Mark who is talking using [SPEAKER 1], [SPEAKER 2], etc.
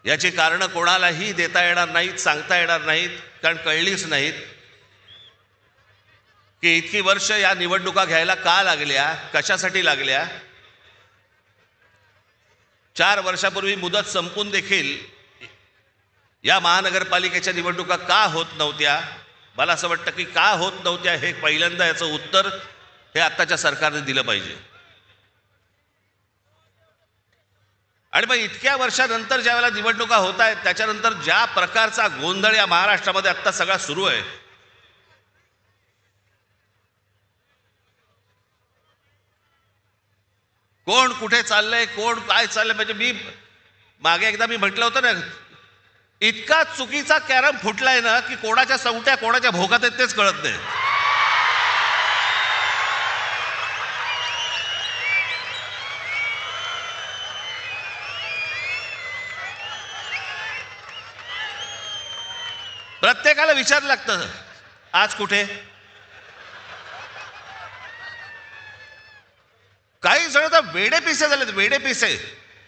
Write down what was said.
[SPEAKER 1] याची कारणं कोणालाही देता येणार नाहीत, सांगता येणार नाहीत, कारण कळलीच नाहीत की इतकी वर्ष या निवडणुका घ्यायला का लागल्या, कशासाठी लागल्या. 4 वर्षापूर्वी मुदत संपून देखील या महानगरपालिकेच्या निवडणुका का होत नव्हत्या. मला असं वाटतं की का होत नव्हत्या हे पहिल्यांदा याचं उत्तर हे आत्ताच्या सरकारने दिलं पाहिजे. आणि मग इतक्या वर्षानंतर ज्या वेळेला निवडणुका होत आहेत त्याच्यानंतर ज्या प्रकारचा गोंधळ या महाराष्ट्रामध्ये आत्ता सगळा सुरू आहे, कोण कुठे चाललंय, कोण काय चाललंय, म्हणजे मी मागे एकदा मी म्हटलं होतं ना, इतका चुकीचा कॅरम फुटलाय ना की कोणाच्या सवट्या कोणाच्या भोगात आहेत तेच कळत नाही. प्रत्येकाला विचारलं लागतं आज कुठे. काही जण तर वेडे पिसे झालेत, वेडे पिसे.